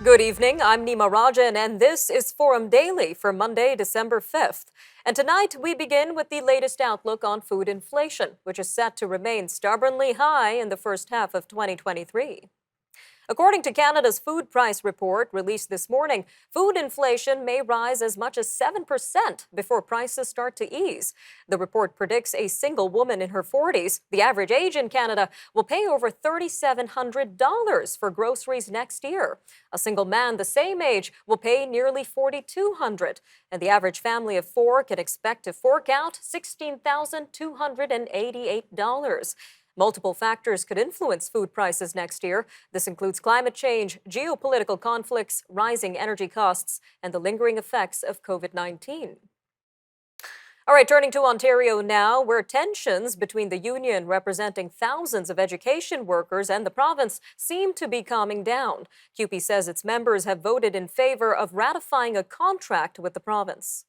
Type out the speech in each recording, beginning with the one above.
Good evening, I'm Nima Rajan, and this is Forum Daily for Monday, December 5th. And tonight we begin with the latest outlook on food inflation, which is set to remain stubbornly high in the first half of 2023. According to Canada's food price report released this morning, food inflation may rise as much as 7% before prices start to ease. The report predicts a single woman in her 40s, the average age in Canada, will pay over $3,700 for groceries next year. A single man the same age will pay nearly $4,200, and the average family of four can expect to fork out $16,288. Multiple factors could influence food prices next year. This includes climate change, geopolitical conflicts, rising energy costs, and the lingering effects of COVID-19. All right, turning to Ontario now, where tensions between the union representing thousands of education workers and the province seem to be calming down. CUPE says its members have voted in favor of ratifying a contract with the province.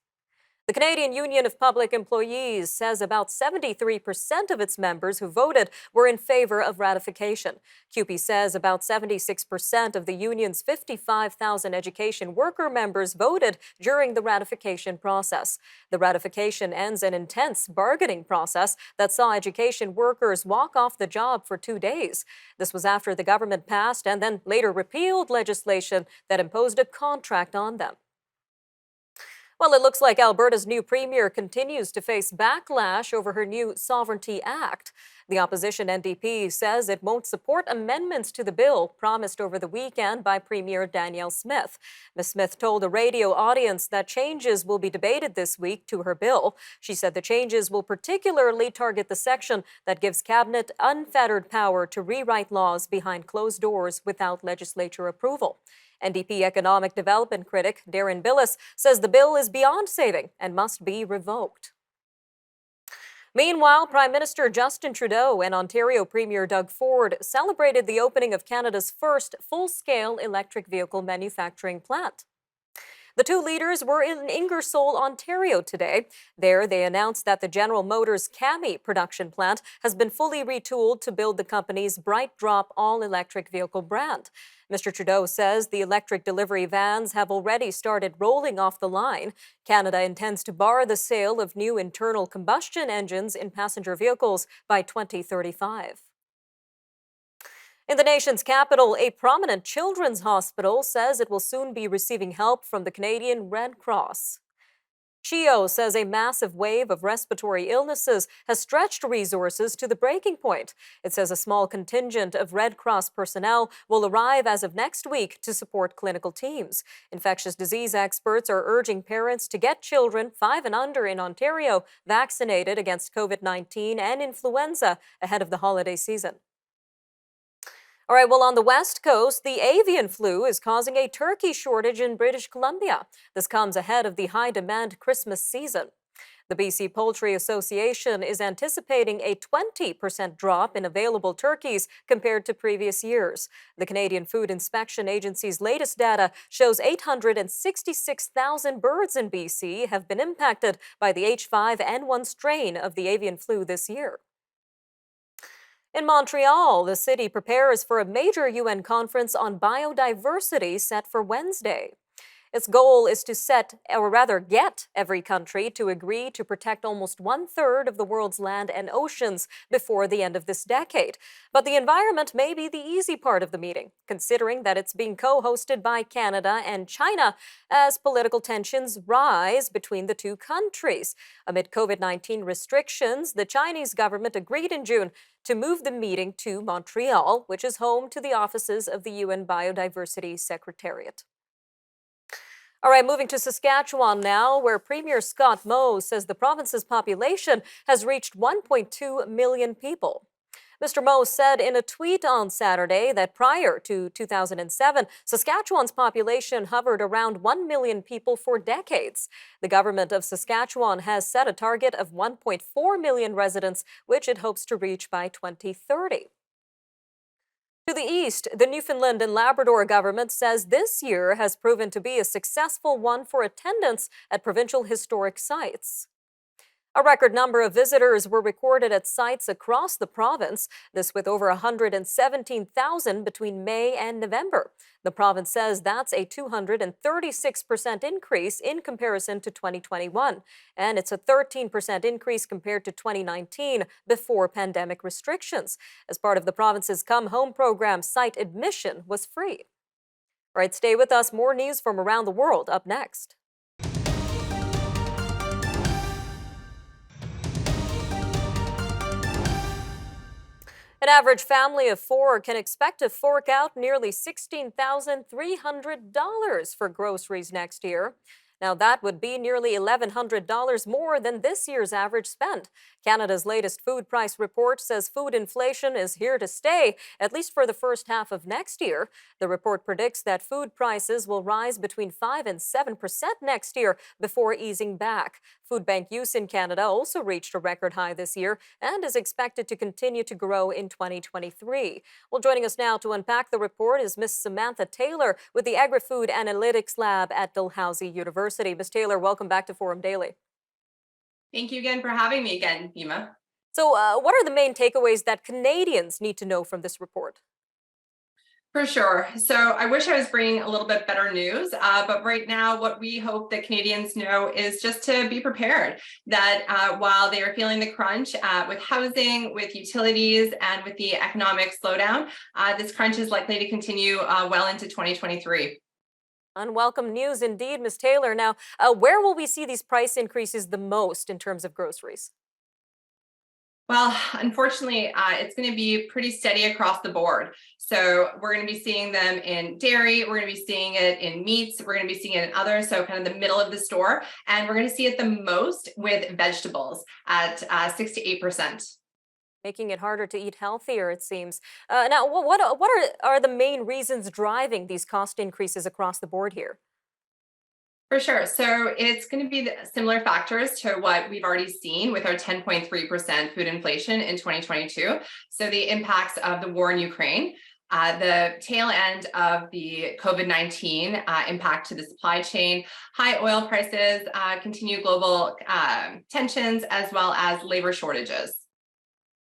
The Canadian Union of Public Employees says about 73% of its members who voted were in favor of ratification. CUPE says about 76% of the union's 55,000 education worker members voted during the ratification process. The ratification ends an intense bargaining process that saw education workers walk off the job for 2 days. This was after the government passed and then later repealed legislation that imposed a contract on them. Well, it looks like Alberta's new premier continues to face backlash over her new Sovereignty Act. The opposition NDP says it won't support amendments to the bill promised over the weekend by Premier Danielle Smith. Ms. Smith told a radio audience that changes will be debated this week to her bill. She said the changes will particularly target the section that gives Cabinet unfettered power to rewrite laws behind closed doors without legislature approval. NDP economic development critic Darren Billis says the bill is beyond saving and must be revoked. Meanwhile, Prime Minister Justin Trudeau and Ontario Premier Doug Ford celebrated the opening of Canada's first full-scale electric vehicle manufacturing plant. The two leaders were in Ingersoll, Ontario today. There, they announced that the General Motors Cami production plant has been fully retooled to build the company's Bright Drop all-electric vehicle brand. Mr. Trudeau says the electric delivery vans have already started rolling off the line. Canada intends to bar the sale of new internal combustion engines in passenger vehicles by 2035. In the nation's capital, a prominent children's hospital says it will soon be receiving help from the Canadian Red Cross. CHEO says a massive wave of respiratory illnesses has stretched resources to the breaking point. It says a small contingent of Red Cross personnel will arrive as of next week to support clinical teams. Infectious disease experts are urging parents to get children 5 and under in Ontario vaccinated against COVID-19 and influenza ahead of the holiday season. All right, well, on the West Coast, the avian flu is causing a turkey shortage in British Columbia. This comes ahead of the high-demand Christmas season. The BC Poultry Association is anticipating a 20% drop in available turkeys compared to previous years. The Canadian Food Inspection Agency's latest data shows 866,000 birds in BC have been impacted by the H5N1 strain of the avian flu this year. In Montreal, the city prepares for a major UN conference on biodiversity set for Wednesday. Its goal is to get every country to agree to protect almost 1/3 of the world's land and oceans before the end of this decade. But the environment may be the easy part of the meeting, considering that it's being co-hosted by Canada and China as political tensions rise between the two countries. Amid COVID-19 restrictions, the Chinese government agreed in June to move the meeting to Montreal, which is home to the offices of the UN Biodiversity Secretariat. All right, moving to Saskatchewan now, where Premier Scott Moe says the province's population has reached 1.2 million people. Mr. Moe said in a tweet on Saturday that prior to 2007, Saskatchewan's population hovered around 1 million people for decades. The government of Saskatchewan has set a target of 1.4 million residents, which it hopes to reach by 2030. To the east, the Newfoundland and Labrador government says this year has proven to be a successful one for attendance at provincial historic sites. A record number of visitors were recorded at sites across the province, this with over 117,000 between May and November. The province says that's a 236% increase in comparison to 2021, and it's a 13% increase compared to 2019 before pandemic restrictions. As part of the province's Come Home program, site admission was free. All right, stay with us. More news from around the world up next. An average family of four can expect to fork out nearly $16,300 for groceries next year. Now, that would be nearly $1,100 more than this year's average spend. Canada's latest food price report says food inflation is here to stay, at least for the first half of next year. The report predicts that food prices will rise between 5 and 7% next year before easing back. Food bank use in Canada also reached a record high this year and is expected to continue to grow in 2023. Well, joining us now to unpack the report is Miss Samantha Taylor with the Agri-Food Analytics Lab at Dalhousie University. Ms. Taylor, welcome back to Forum Daily. Thank you again for having me again, Nima. So, what are the main takeaways that Canadians need to know from this report? For sure. So I wish I was bringing a little bit better news, but right now what we hope that Canadians know is just to be prepared that while they are feeling the crunch with housing, with utilities, and with the economic slowdown, this crunch is likely to continue well into 2023. Unwelcome news indeed, Ms. Taylor. Now, where will we see these price increases the most in terms of groceries? Well, unfortunately, it's going to be pretty steady across the board. So we're going to be seeing them in dairy, we're going to be seeing it in meats, we're going to be seeing it in others, so kind of the middle of the store. And we're going to see it the most with vegetables at 6 to 8%. Making it harder to eat healthier, it seems. Now, what are the main reasons driving these cost increases across the board here? For sure. So it's going to be similar factors to what we've already seen with our 10.3% food inflation in 2022. So the impacts of the war in Ukraine, the tail end of the COVID-19 impact to the supply chain, high oil prices, continued global tensions, as well as labor shortages.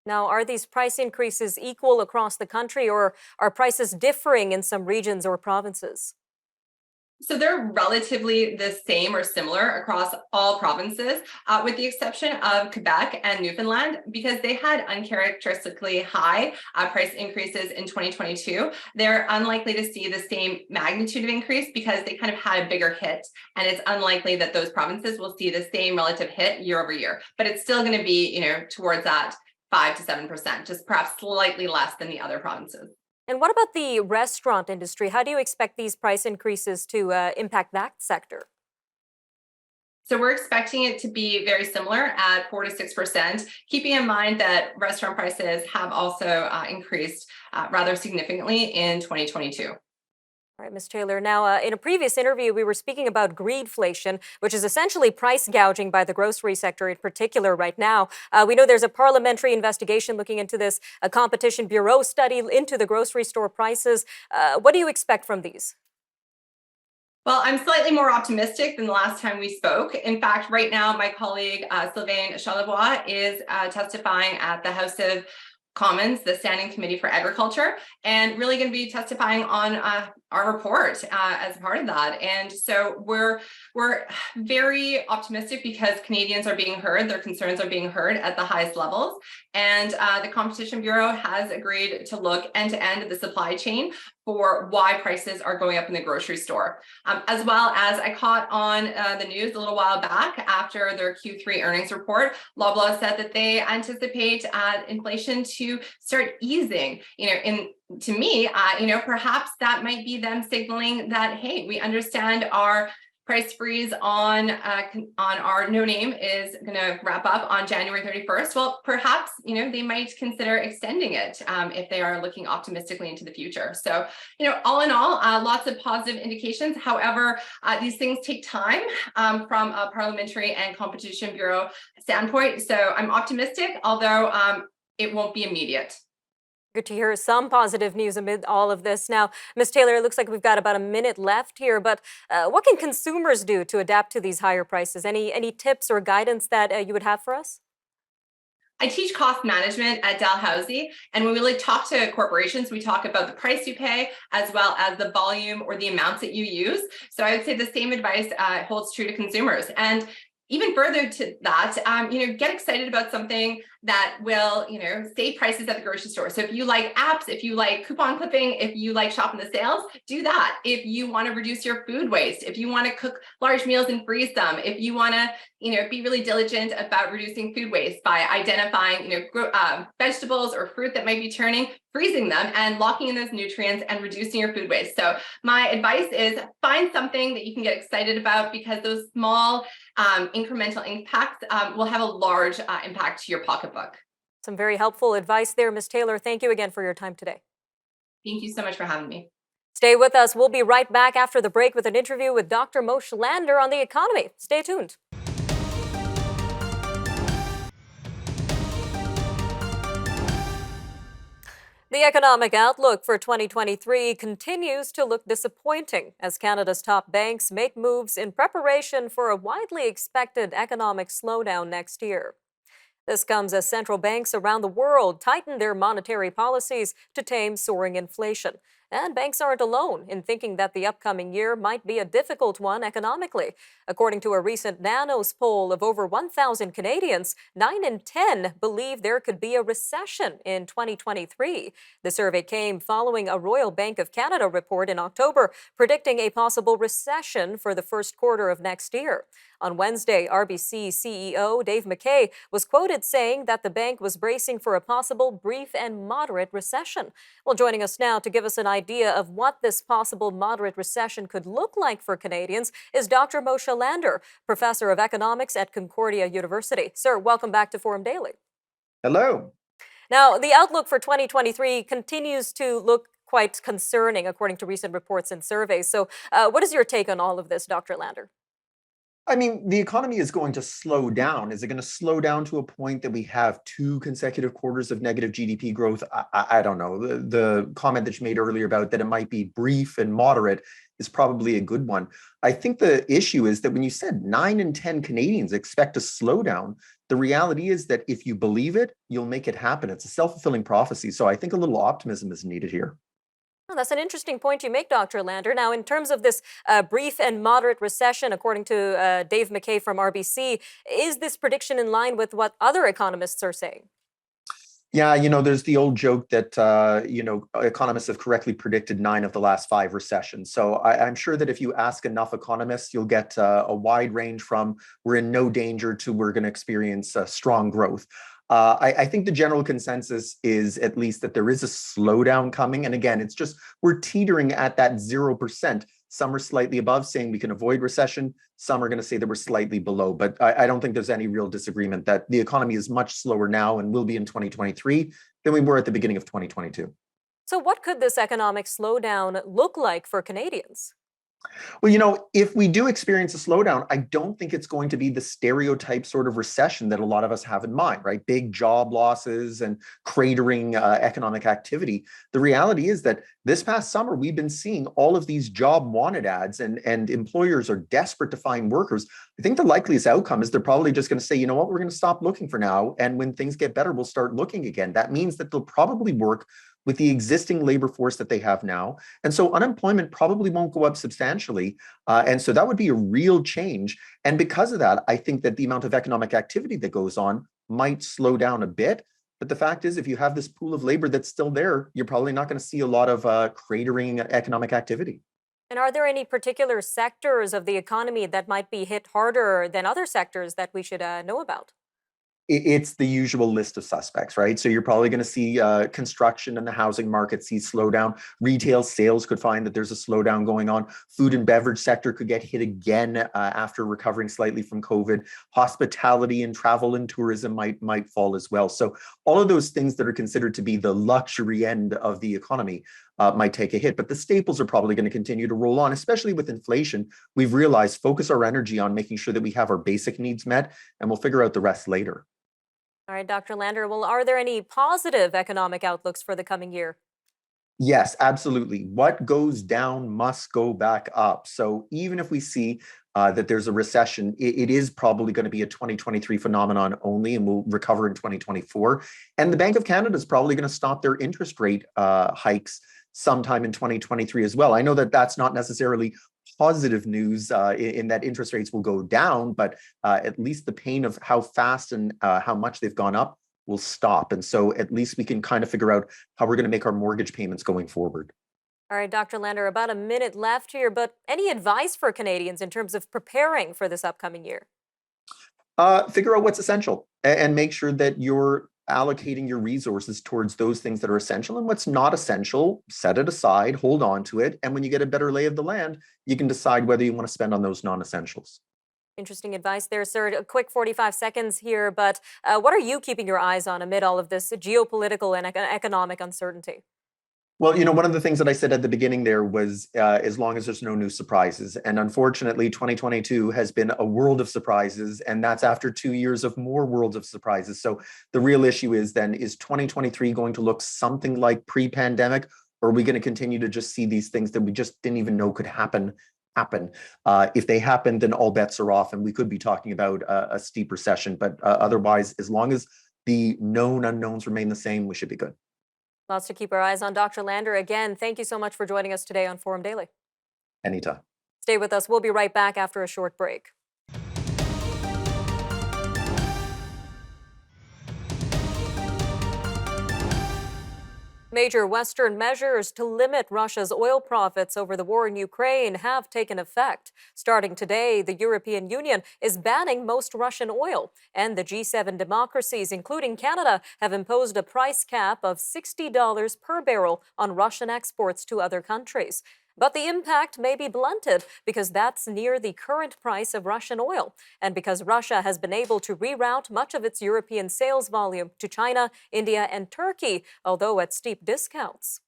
Now, are these price increases equal across the country, or are prices differing in some regions or provinces? So they're relatively the same or similar across all provinces, with the exception of Quebec and Newfoundland, because they had uncharacteristically high price increases in 2022. They're unlikely to see the same magnitude of increase because they kind of had a bigger hit, and it's unlikely that those provinces will see the same relative hit year over year. But it's still going to be, towards that 5 to 7%, just perhaps slightly less than the other provinces. And what about the restaurant industry? How do you expect these price increases to impact that sector? So we're expecting it to be very similar at 4 to 6%, keeping in mind that restaurant prices have also increased rather significantly in 2022. All right, Ms. Taylor. Now, in a previous interview, we were speaking about greedflation, which is essentially price gouging by the grocery sector in particular right now. We know there's a parliamentary investigation looking into this, a Competition Bureau study into the grocery store prices. What do you expect from these? Well, I'm slightly more optimistic than the last time we spoke. In fact, right now, my colleague Sylvain Charlebois is testifying at the House of Commons, the Standing Committee for Agriculture, and really going to be testifying on our report as a part of that. And so we're very optimistic because Canadians are being heard, their concerns are being heard at the highest levels. And the Competition Bureau has agreed to look end to end at the supply chain for why prices are going up in the grocery store. As well as I caught on the news a little while back after their Q3 earnings report, Loblaw said that they anticipate inflation to start easing. To me, perhaps that might be them signaling that, hey, we understand our price freeze on our no name is going to wrap up on January 31st. Well, perhaps, they might consider extending it if they are looking optimistically into the future. So, all in all, lots of positive indications. However, these things take time from a Parliamentary and Competition Bureau standpoint. So I'm optimistic, although it won't be immediate. Good to hear some positive news amid all of this. Now, Ms. Taylor, it looks like we've got about a minute left here, but what can consumers do to adapt to these higher prices? Any tips or guidance that you would have for us? I teach cost management at Dalhousie, and when we really talk to corporations, we talk about the price you pay as well as the volume or the amounts that you use. So I would say the same advice holds true to consumers. And even further to that, get excited about something that will, save prices at the grocery store. So if you like apps, if you like coupon clipping, if you like shopping the sales, do that. If you want to reduce your food waste, if you want to cook large meals and freeze them, if you want to, be really diligent about reducing food waste by identifying, vegetables or fruit that might be turning, freezing them and locking in those nutrients and reducing your food waste. So my advice is find something that you can get excited about, because those small incremental impacts will have a large impact to your pocketbook. Some very helpful advice there, Ms. Taylor. Thank you again for your time today. Thank you so much for having me. Stay with us. We'll be right back after the break with an interview with Dr. Moshe Lander on the economy. Stay tuned. The economic outlook for 2023 continues to look disappointing as Canada's top banks make moves in preparation for a widely expected economic slowdown next year. This comes as central banks around the world tighten their monetary policies to tame soaring inflation. And banks aren't alone in thinking that the upcoming year might be a difficult one economically. According to a recent Nanos poll of over 1,000 Canadians, 9 in 10 believe there could be a recession in 2023. The survey came following a Royal Bank of Canada report in October predicting a possible recession for the first quarter of next year. On Wednesday, RBC CEO Dave McKay was quoted saying that the bank was bracing for a possible brief and moderate recession. Well, joining us now to give us an idea of what this possible moderate recession could look like for Canadians is Dr. Moshe Lander, professor of economics at Concordia University. Sir, welcome back to Forum Daily. Hello. Now, the outlook for 2023 continues to look quite concerning, according to recent reports and surveys. So what is your take on all of this, Dr. Lander? I mean, the economy is going to slow down. Is it going to slow down to a point that we have 2 consecutive quarters of negative GDP growth? I don't know. The comment that you made earlier about that it might be brief and moderate is probably a good one. I think the issue is that when you said 9 in 10 Canadians expect a slowdown, the reality is that if you believe it, you'll make it happen. It's a self-fulfilling prophecy. So I think a little optimism is needed here. Well, that's an interesting point you make, Dr. Lander. Now, in terms of this brief and moderate recession, according to Dave McKay from RBC, is this prediction in line with what other economists are saying? Yeah, there's the old joke that, economists have correctly predicted 9 of the last 5 recessions. So I'm sure that if you ask enough economists, you'll get a wide range from we're in no danger to we're going to experience strong growth. I think the general consensus is at least that there is a slowdown coming. And again, it's just we're teetering at that 0%. Some are slightly above, saying we can avoid recession. Some are going to say that we're slightly below. But I don't think there's any real disagreement that the economy is much slower now and will be in 2023 than we were at the beginning of 2022. So what could this economic slowdown look like for Canadians? Well, if we do experience a slowdown, I don't think it's going to be the stereotype sort of recession that a lot of us have in mind, right? Big job losses and cratering economic activity. The reality is that this past summer, we've been seeing all of these job wanted ads and employers are desperate to find workers. I think the likeliest outcome is they're probably just going to say, you know what, we're going to stop looking for now. And when things get better, we'll start looking again. That means that they'll probably work with the existing labor force that they have now. And so unemployment probably won't go up substantially. And so that would be a real change. And because of that, I think that the amount of economic activity that goes on might slow down a bit. But the fact is, if you have this pool of labor that's still there, you're probably not going to see a lot of cratering economic activity. And are there any particular sectors of the economy that might be hit harder than other sectors that we should know about? It's the usual list of suspects, right? So you're probably going to see construction and the housing market see slowdown. Retail sales could find that there's a slowdown going on. Food and beverage sector could get hit again after recovering slightly from COVID. Hospitality and travel and tourism might fall as well. So all of those things that are considered to be the luxury end of the economy might take a hit, but the staples are probably going to continue to roll on, especially with inflation. We've realized focus our energy on making sure that we have our basic needs met, and we'll figure out the rest later. All right, Dr. Lander. Well, are there any positive economic outlooks for the coming year? Yes, absolutely. What goes down must go back up. So even if we see that there's a recession, it is probably going to be a 2023 phenomenon only, and we'll recover in 2024. And the Bank of Canada is probably going to stop their interest rate hikes sometime in 2023 as well. I know that that's not necessarily positive news in that interest rates will go down, but at least the pain of how fast and how much they've gone up will stop. And so at least we can kind of figure out how we're going to make our mortgage payments going forward. All right, Dr. Lander, about a minute left here, but any advice for Canadians in terms of preparing for this upcoming year? Figure out what's essential and make sure that you're allocating your resources towards those things that are essential, and what's not essential, set it aside, hold on to it. And when you get a better lay of the land, you can decide whether you want to spend on those non-essentials. Interesting advice there, sir. A quick 45 seconds here, but what are you keeping your eyes on amid all of this geopolitical and economic uncertainty? Well, one of the things that I said at the beginning there was as long as there's no new surprises. And unfortunately, 2022 has been a world of surprises. And that's after 2 years of more worlds of surprises. So the real issue is then, is 2023 going to look something like pre-pandemic? Or are we going to continue to just see these things that we just didn't even know could happen? If they happen, then all bets are off. And we could be talking about a steep recession. But otherwise, as long as the known unknowns remain the same, we should be good. Lots to keep our eyes on. Dr. Lander, again, thank you so much for joining us today on Forum Daily. Anytime. Stay with us. We'll be right back after a short break. Major Western measures to limit Russia's oil profits over the war in Ukraine have taken effect. Starting today, the European Union is banning most Russian oil, and the G7 democracies, including Canada, have imposed a price cap of $60 per barrel on Russian exports to other countries. But the impact may be blunted because that's near the current price of Russian oil, and because Russia has been able to reroute much of its European sales volume to China, India, and Turkey, although at steep discounts.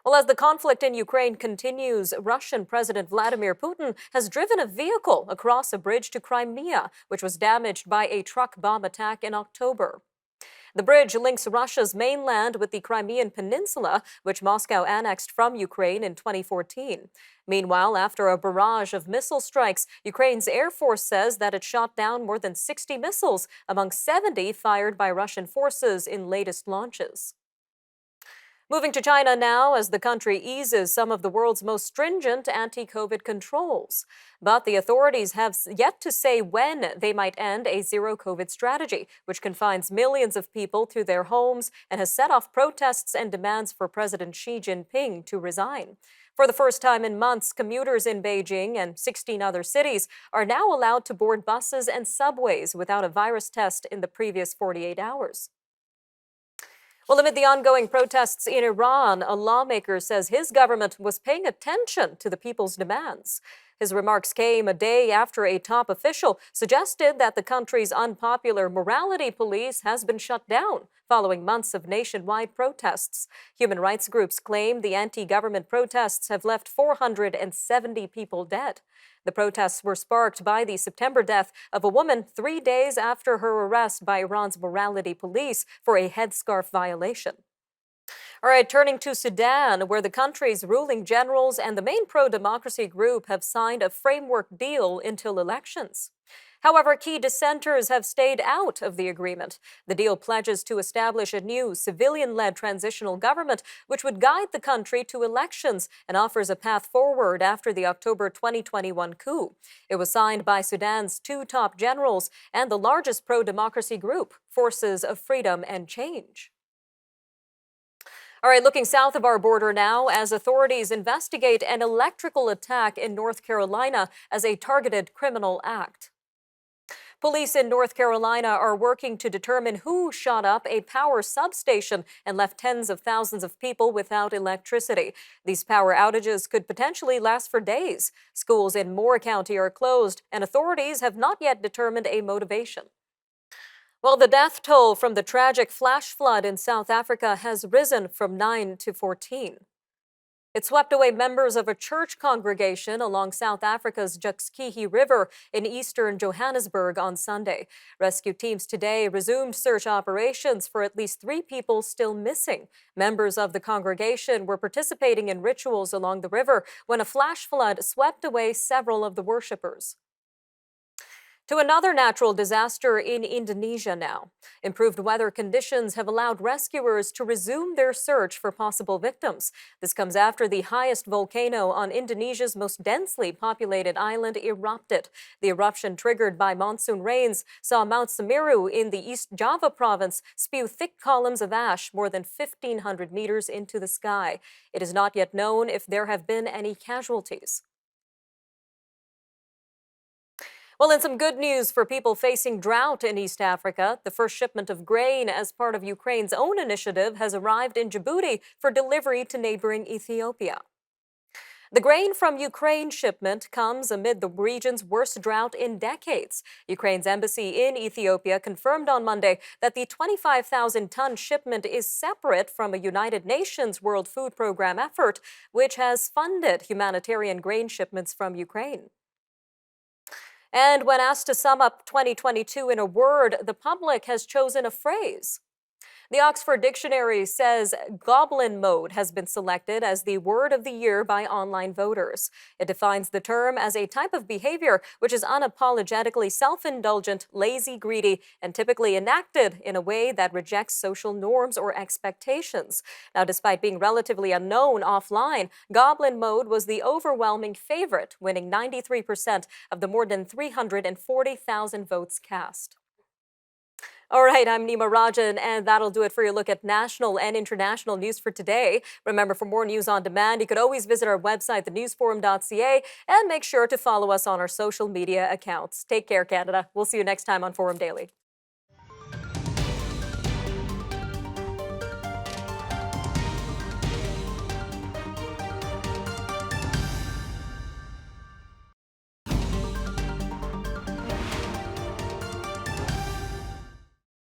Well, as the conflict in Ukraine continues, Russian President Vladimir Putin has driven a vehicle across a bridge to Crimea, which was damaged by a truck bomb attack in October. The bridge links Russia's mainland with the Crimean Peninsula, which Moscow annexed from Ukraine in 2014. Meanwhile, after a barrage of missile strikes, Ukraine's Air Force says that it shot down more than 60 missiles, among 70 fired by Russian forces in latest launches. Moving to China now, as the country eases some of the world's most stringent anti-COVID controls. But the authorities have yet to say when they might end a zero-COVID strategy, which confines millions of people to their homes and has set off protests and demands for President Xi Jinping to resign. For the first time in months, commuters in Beijing and 16 other cities are now allowed to board buses and subways without a virus test in the previous 48 hours. Well, amid the ongoing protests in Iran, a lawmaker says his government was paying attention to the people's demands. His remarks came a day after a top official suggested that the country's unpopular morality police has been shut down following months of nationwide protests. Human rights groups claim the anti-government protests have left 470 people dead. The protests were sparked by the September death of a woman 3 days after her arrest by Iran's morality police for a headscarf violation. All right, turning to Sudan, where the country's ruling generals and the main pro-democracy group have signed a framework deal until elections. However, key dissenters have stayed out of the agreement. The deal pledges to establish a new civilian-led transitional government, which would guide the country to elections and offers a path forward after the October 2021 coup. It was signed by Sudan's two top generals and the largest pro-democracy group, Forces of Freedom and Change. All right, looking south of our border now, as authorities investigate an electrical attack in North Carolina as a targeted criminal act. Police in North Carolina are working to determine who shot up a power substation and left tens of thousands of people without electricity. These power outages could potentially last for days. Schools in Moore County are closed, and authorities have not yet determined a motivation. Well, the death toll from the tragic flash flood in South Africa has risen from 9 to 14. It swept away members of a church congregation along South Africa's Juxkihi River in eastern Johannesburg on Sunday. Rescue teams today resumed search operations for at least 3 people still missing. Members of the congregation were participating in rituals along the river when a flash flood swept away several of the worshippers. To another natural disaster in Indonesia now. Improved weather conditions have allowed rescuers to resume their search for possible victims. This comes after the highest volcano on Indonesia's most densely populated island erupted. The eruption, triggered by monsoon rains, saw Mount Semeru in the East Java province spew thick columns of ash more than 1,500 meters into the sky. It is not yet known if there have been any casualties. Well, in some good news for people facing drought in East Africa, the first shipment of grain as part of Ukraine's own initiative has arrived in Djibouti for delivery to neighboring Ethiopia. The grain from Ukraine shipment comes amid the region's worst drought in decades. Ukraine's embassy in Ethiopia confirmed on Monday that the 25,000-ton shipment is separate from a United Nations World Food Program effort, which has funded humanitarian grain shipments from Ukraine. And when asked to sum up 2022 in a word, the public has chosen a phrase. The Oxford Dictionary says goblin mode has been selected as the word of the year by online voters. It defines the term as a type of behavior which is unapologetically self-indulgent, lazy, greedy, and typically enacted in a way that rejects social norms or expectations. Now, despite being relatively unknown offline, goblin mode was the overwhelming favorite, winning 93% of the more than 340,000 votes cast. All right, I'm Nima Rajan, and that'll do it for your look at national and international news for today. Remember, for more news on demand, you could always visit our website, thenewsforum.ca, and make sure to follow us on our social media accounts. Take care, Canada. We'll see you next time on Forum Daily.